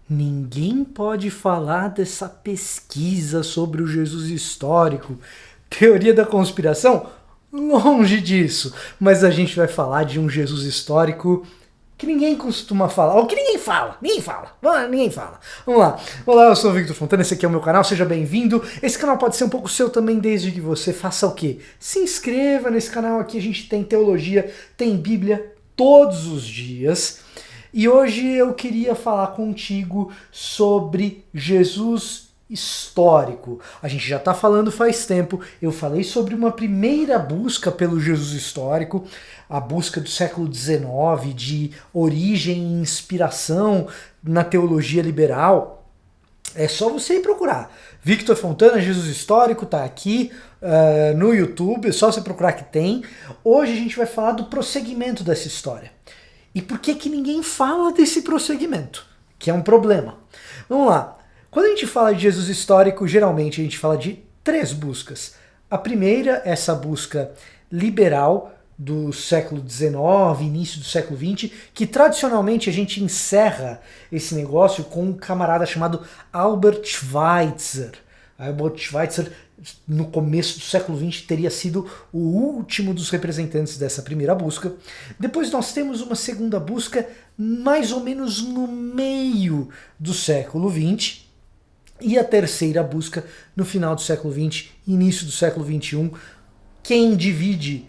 Ninguém pode falar dessa pesquisa sobre o Jesus histórico. Teoria da conspiração? Longe disso. Mas a gente vai falar de um Jesus histórico que ninguém costuma falar. Ou que ninguém fala. Ninguém fala. Ninguém fala. Vamos lá. Olá, eu sou o Victor Fontana, esse aqui é o meu canal, seja bem-vindo. Esse canal pode ser um pouco seu também, desde que você faça o quê? Se inscreva nesse canal aqui, a gente tem teologia, tem Bíblia todos os dias. E hoje eu queria falar contigo sobre Jesus histórico. A gente já está falando faz tempo, eu falei sobre uma primeira busca pelo Jesus histórico, a busca do século XIX, de origem e inspiração na teologia liberal. É só você ir procurar. Victor Fontana, Jesus Histórico, tá aqui no YouTube, é só você procurar que tem. Hoje a gente vai falar do prosseguimento dessa história. E por que que ninguém fala desse prosseguimento? Que é um problema. Vamos lá. Quando a gente fala de Jesus histórico, geralmente a gente fala de três buscas. A primeira, essa busca liberal do século XIX, início do século XX, que tradicionalmente a gente encerra esse negócio com um camarada chamado Albert Schweitzer. Albert Schweitzer, no começo do século XX, teria sido o último dos representantes dessa primeira busca. Depois nós temos uma segunda busca mais ou menos no meio do século XX. E a terceira busca no final do século XX, início do século XXI. Quem divide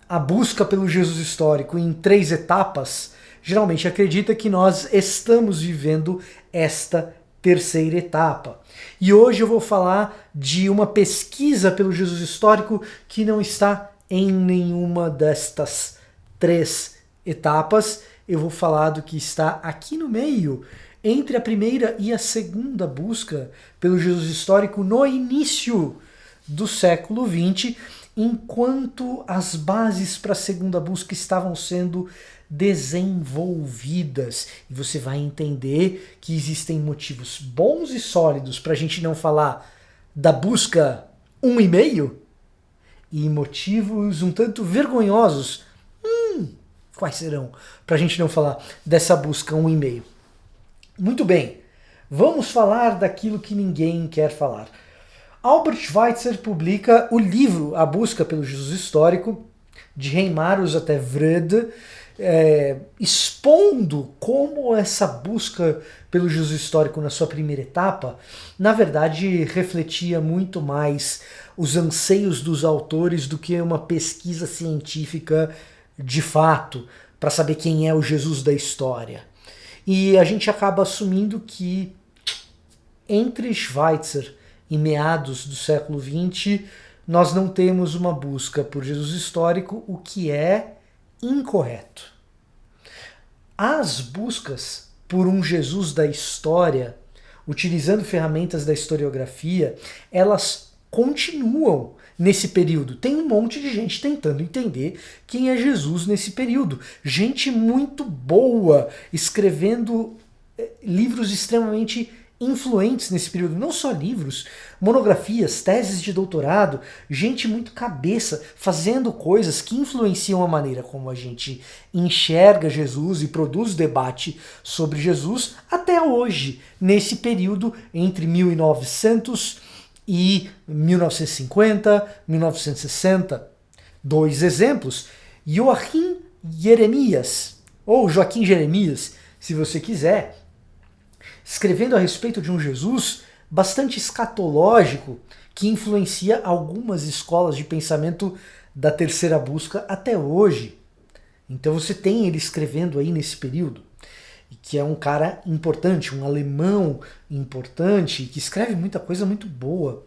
a busca pelo Jesus histórico em três etapas, geralmente acredita que nós estamos vivendo esta terceira etapa. E hoje eu vou falar de uma pesquisa pelo Jesus histórico que não está em nenhuma destas três etapas. Eu vou falar do que está aqui no meio, entre a primeira e a segunda busca pelo Jesus histórico no início do século XX, enquanto as bases para a segunda busca estavam sendo desenvolvidas. E você vai entender que existem motivos bons e sólidos para a gente não falar da busca 1,5 e motivos um tanto vergonhosos. Quais serão? Para a gente não falar dessa busca 1,5. Muito bem, vamos falar daquilo que ninguém quer falar. Albert Schweitzer publica o livro A Busca pelo Jesus Histórico, de Reimarus até Wrede, expondo como essa busca pelo Jesus histórico na sua primeira etapa, na verdade, refletia muito mais os anseios dos autores do que uma pesquisa científica de fato, para saber quem é o Jesus da história. E a gente acaba assumindo que entre Schweitzer e meados do século XX, nós não temos uma busca por Jesus histórico, o que é incorreto. As buscas por um Jesus da história, utilizando ferramentas da historiografia, elas continuam nesse período. Tem um monte de gente tentando entender quem é Jesus nesse período. Gente muito boa, escrevendo livros extremamente influentes nesse período. Não só livros, monografias, teses de doutorado, gente muito cabeça, fazendo coisas que influenciam a maneira como a gente enxerga Jesus e produz debate sobre Jesus até hoje, nesse período entre 1900 e 1950, 1960. Dois exemplos: Joachim Jeremias, ou Joaquim Jeremias, se você quiser, escrevendo a respeito de um Jesus bastante escatológico que influencia algumas escolas de pensamento da terceira busca até hoje. Então você tem ele escrevendo aí nesse período, que é um cara importante, um alemão importante, que escreve muita coisa muito boa.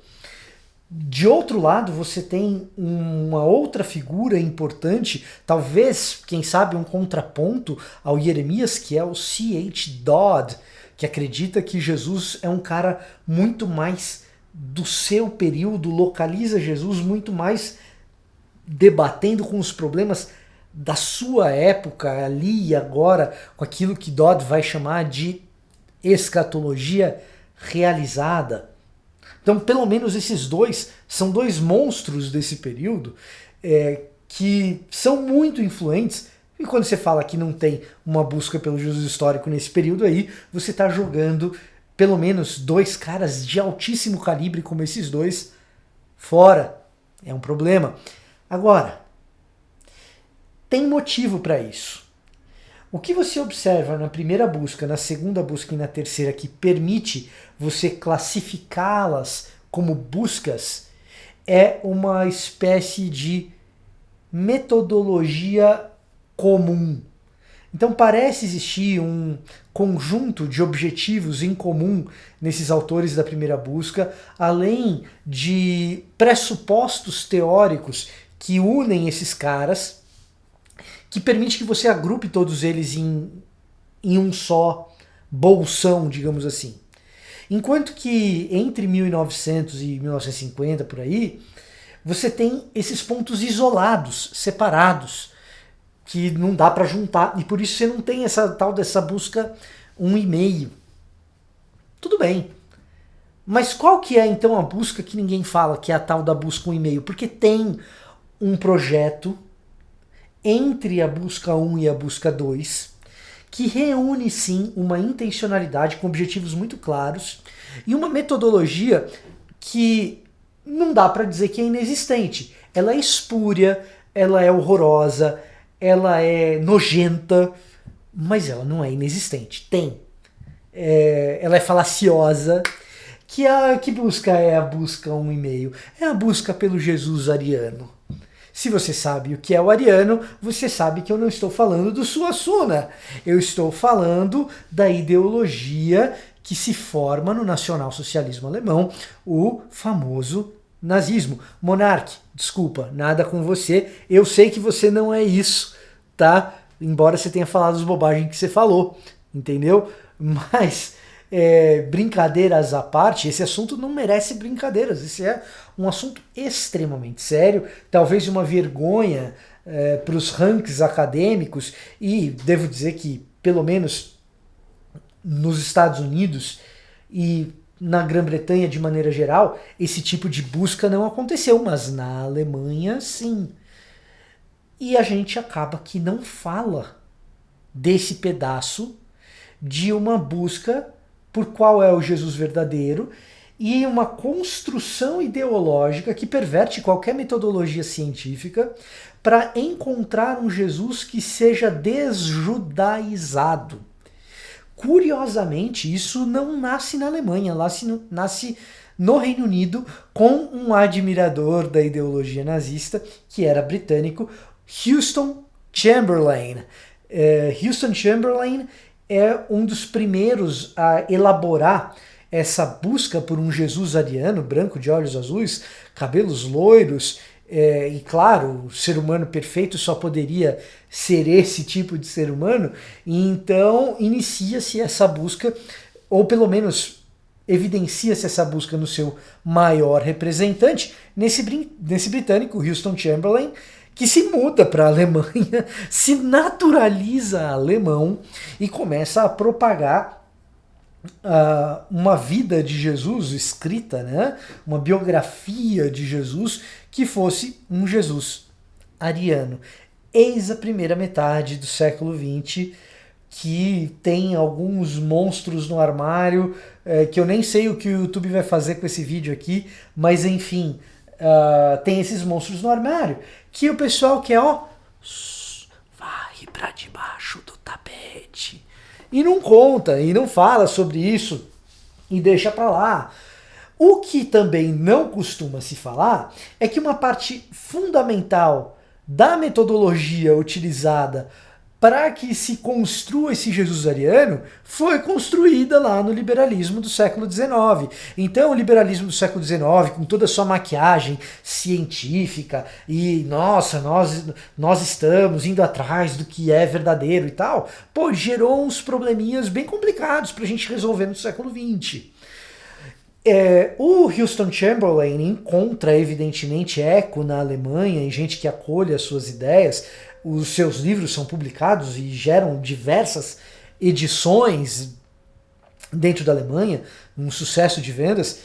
De outro lado, você tem uma outra figura importante, talvez, quem sabe, um contraponto ao Jeremias, que é o C.H. Dodd, que acredita que Jesus é um cara muito mais do seu período, localiza Jesus muito mais debatendo com os problemas da sua época, ali e agora, com aquilo que Dodd vai chamar de escatologia realizada. Então, pelo menos esses dois são dois monstros desse período que são muito influentes. E quando você fala que não tem uma busca pelo Jesus histórico nesse período aí, você está jogando pelo menos dois caras de altíssimo calibre como esses dois fora. É um problema. Agora, tem motivo para isso. O que você observa na primeira busca, na segunda busca e na terceira que permite você classificá-las como buscas é uma espécie de metodologia comum. Então parece existir um conjunto de objetivos em comum nesses autores da primeira busca, além de pressupostos teóricos que unem esses caras, que permite que você agrupe todos eles em um só bolsão, digamos assim. Enquanto que entre 1900 e 1950, por aí, você tem esses pontos isolados, separados, que não dá para juntar, e por isso você não tem essa tal dessa busca 1,5. Tudo bem. Mas qual que é então a busca que ninguém fala, que é a tal da busca 1,5? Porque tem um projeto entre a busca 1 e a busca 2, que reúne sim uma intencionalidade com objetivos muito claros e uma metodologia que não dá para dizer que é inexistente. Ela é espúria, ela é horrorosa, ela é nojenta, mas ela não é inexistente. Tem. Ela é falaciosa. Que busca é a busca 1,5? É a busca pelo Jesus ariano. Se você sabe o que é o ariano, você sabe que eu não estou falando do Suassuna. Eu estou falando da ideologia que se forma no nacionalsocialismo alemão, o famoso nazismo. Monark, desculpa, nada com você. Eu sei que você não é isso, tá? Embora você tenha falado as bobagens que você falou, entendeu? Mas, brincadeiras à parte, esse assunto não merece brincadeiras. Esse é um assunto extremamente sério, talvez uma vergonha para os rankings acadêmicos, e devo dizer que, pelo menos nos Estados Unidos e na Grã-Bretanha de maneira geral, esse tipo de busca não aconteceu, mas na Alemanha sim. E a gente acaba que não fala desse pedaço de uma busca por qual é o Jesus verdadeiro e uma construção ideológica que perverte qualquer metodologia científica para encontrar um Jesus que seja desjudaizado. Curiosamente, isso não nasce na Alemanha, nasce no Reino Unido com um admirador da ideologia nazista, que era britânico, Houston Chamberlain. Houston Chamberlain é um dos primeiros a elaborar essa busca por um Jesus ariano, branco, de olhos azuis, cabelos loiros, e claro, o ser humano perfeito só poderia ser esse tipo de ser humano, e então inicia-se essa busca, ou pelo menos evidencia-se essa busca no seu maior representante, nesse britânico, Houston Chamberlain, que se muda para a Alemanha, se naturaliza alemão e começa a propagar uma vida de Jesus escrita, né? Uma biografia de Jesus que fosse um Jesus ariano. Eis a primeira metade do século XX, que tem alguns monstros no armário, que eu nem sei o que o YouTube vai fazer com esse vídeo aqui, mas enfim, tem esses monstros no armário, que o pessoal quer, varre para debaixo do tapete. E não conta, e não fala sobre isso, e deixa para lá. O que também não costuma se falar é que uma parte fundamental da metodologia utilizada para que se construa esse Jesus ariano foi construída lá no liberalismo do século XIX. Então o liberalismo do século XIX, com toda a sua maquiagem científica e nossa, nós estamos indo atrás do que é verdadeiro e tal, gerou uns probleminhas bem complicados para a gente resolver no século XX. O Houston Chamberlain encontra evidentemente eco na Alemanha em gente que acolhe as suas ideias. Os seus livros são publicados e geram diversas edições dentro da Alemanha, um sucesso de vendas,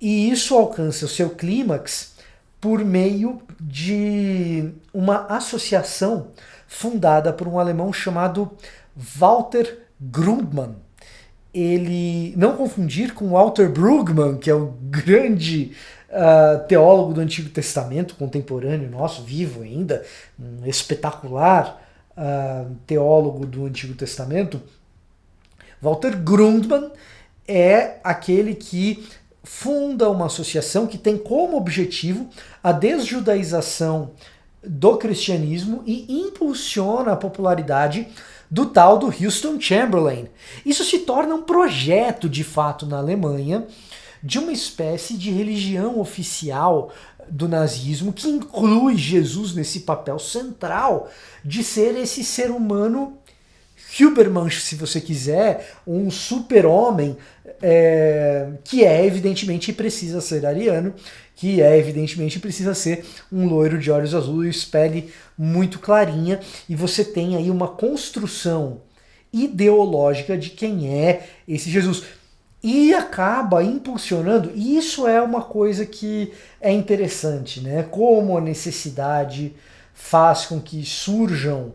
e isso alcança o seu clímax por meio de uma associação fundada por um alemão chamado Walter Grundmann. Ele, não confundir com Walter Brueggemann, que é o grande teólogo do Antigo Testamento, contemporâneo nosso, vivo ainda, um espetacular teólogo do Antigo Testamento. Walter Grundmann é aquele que funda uma associação que tem como objetivo a desjudaização do cristianismo e impulsiona a popularidade do tal do Houston Chamberlain. Isso se torna um projeto, de fato, na Alemanha, de uma espécie de religião oficial do nazismo que inclui Jesus nesse papel central de ser esse ser humano Übermensch, se você quiser, um super-homem que evidentemente precisa ser ariano, que evidentemente precisa ser um loiro de olhos azuis, pele muito clarinha, e você tem aí uma construção ideológica de quem é esse Jesus. E acaba impulsionando, e isso é uma coisa que é interessante, né? Como a necessidade faz com que surjam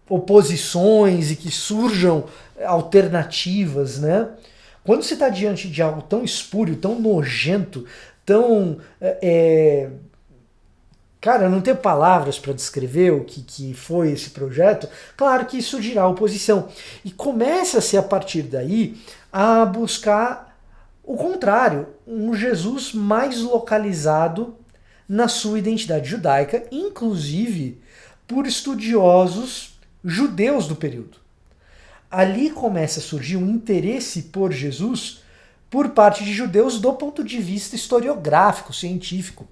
oposições e que surjam alternativas, né? Quando você está diante de algo tão espúrio, tão nojento, tão... Cara, eu não tenho palavras para descrever o que foi esse projeto. Claro que isso surgirá oposição. E começa-se a partir daí a buscar o contrário, um Jesus mais localizado na sua identidade judaica, inclusive por estudiosos judeus do período. Ali começa a surgir um interesse por Jesus por parte de judeus do ponto de vista historiográfico, científico.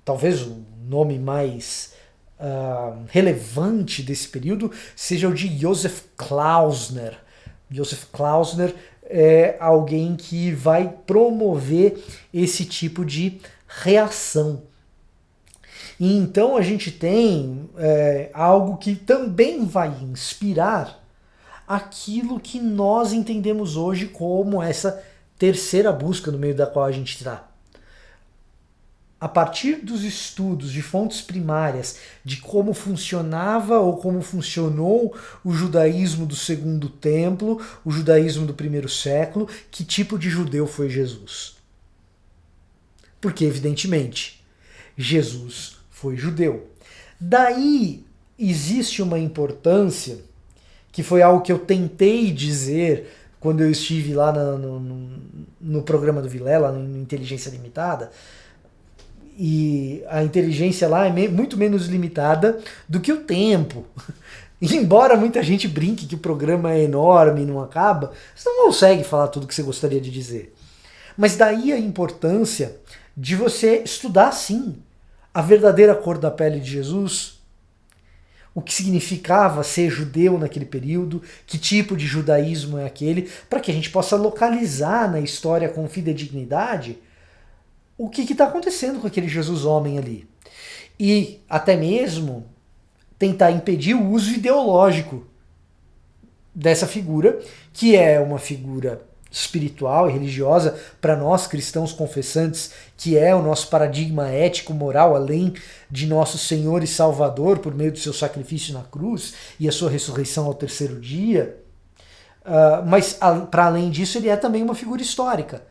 Talvez o nome mais relevante desse período seja o de Joseph Klausner. Joseph Klausner é alguém que vai promover esse tipo de reação. E então a gente tem algo que também vai inspirar aquilo que nós entendemos hoje como essa terceira busca no meio da qual a gente está. A partir dos estudos de fontes primárias de como funcionava ou como funcionou o judaísmo do Segundo Templo, o judaísmo do primeiro século, que tipo de judeu foi Jesus? Porque, evidentemente, Jesus foi judeu. Daí existe uma importância, que foi algo que eu tentei dizer quando eu estive lá no programa do Vilela, no Inteligência Limitada, e a inteligência lá é muito menos limitada do que o tempo. E embora muita gente brinque que o programa é enorme e não acaba, você não consegue falar tudo o que você gostaria de dizer. Mas daí a importância de você estudar, sim, a verdadeira cor da pele de Jesus, o que significava ser judeu naquele período, que tipo de judaísmo é aquele, para que a gente possa localizar na história com fidedignidade o que está acontecendo com aquele Jesus homem ali. E até mesmo tentar impedir o uso ideológico dessa figura, que é uma figura espiritual e religiosa para nós cristãos confessantes, que é o nosso paradigma ético moral, além de nosso Senhor e Salvador por meio do seu sacrifício na cruz e a sua ressurreição ao terceiro dia. Mas para além disso, ele é também uma figura histórica.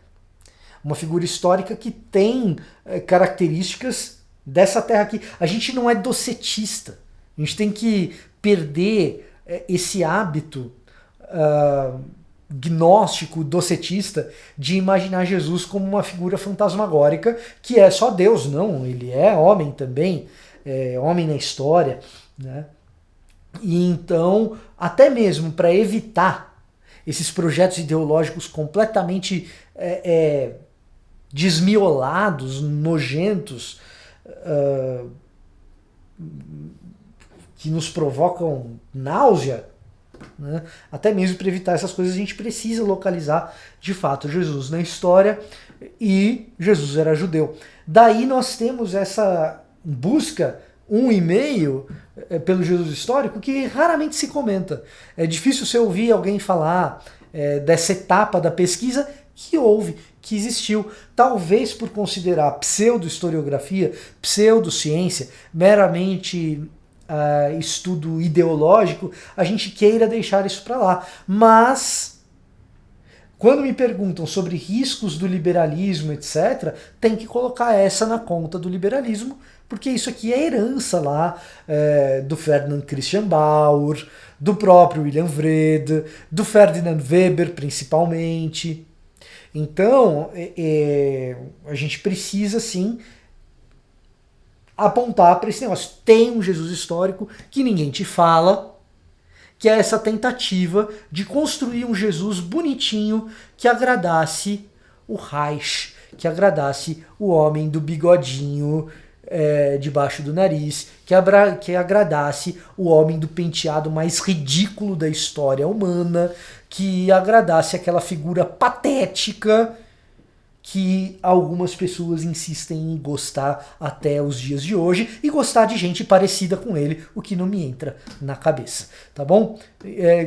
Uma figura histórica que tem características dessa terra aqui. A gente não é docetista. A gente tem que perder esse hábito gnóstico, docetista, de imaginar Jesus como uma figura fantasmagórica que é só Deus. Não, ele é homem também, é homem na história, né? E então, até mesmo para evitar esses projetos ideológicos completamente desmiolados, nojentos, que nos provocam náusea, né? Até mesmo para evitar essas coisas a gente precisa localizar de fato Jesus na história, e Jesus era judeu. Daí nós temos essa busca 1,5 pelo Jesus histórico que raramente se comenta. É difícil você ouvir alguém falar dessa etapa da pesquisa que houve, que existiu, talvez por considerar pseudo-historiografia, pseudociência, meramente estudo ideológico, a gente queira deixar isso para lá. Mas, quando me perguntam sobre riscos do liberalismo, etc., tem que colocar essa na conta do liberalismo, porque isso aqui é herança lá do Ferdinand Christian Bauer, do próprio William Wrede, do Ferdinand Weber, principalmente. Então, a gente precisa, sim, apontar para esse negócio. Tem um Jesus histórico que ninguém te fala, que é essa tentativa de construir um Jesus bonitinho que agradasse o Reich, que agradasse o homem do bigodinho debaixo do nariz, que agradasse o homem do penteado mais ridículo da história humana, que agradasse aquela figura patética que algumas pessoas insistem em gostar até os dias de hoje e gostar de gente parecida com ele, o que não me entra na cabeça, tá bom?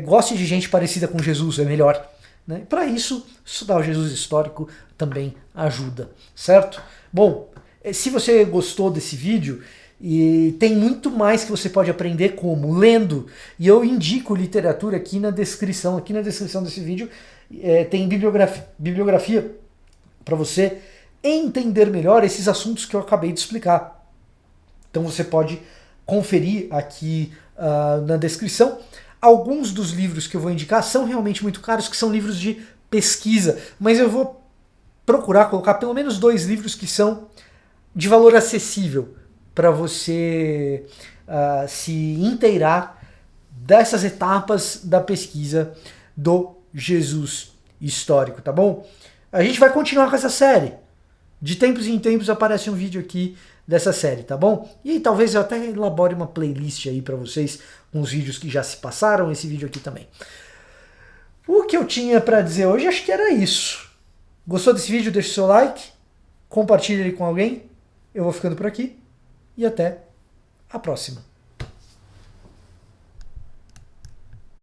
Goste de gente parecida com Jesus, é melhor. Né? Para isso, estudar o Jesus histórico também ajuda, certo? Bom, se você gostou desse vídeo, e tem muito mais que você pode aprender como lendo, e eu indico literatura aqui na descrição desse vídeo tem bibliografia para você entender melhor esses assuntos que eu acabei de explicar. Então você pode conferir aqui na descrição. Alguns dos livros que eu vou indicar são realmente muito caros, que são livros de pesquisa, mas eu vou procurar colocar pelo menos 2 livros que são de valor acessível para você se inteirar dessas etapas da pesquisa do Jesus histórico, tá bom? A gente vai continuar com essa série. De tempos em tempos aparece um vídeo aqui dessa série, tá bom? E talvez eu até elabore uma playlist aí para vocês com os vídeos que já se passaram, esse vídeo aqui também. O que eu tinha para dizer hoje, acho que era isso. Gostou desse vídeo? Deixa o seu like, compartilha ele com alguém. Eu vou ficando por aqui e até a próxima.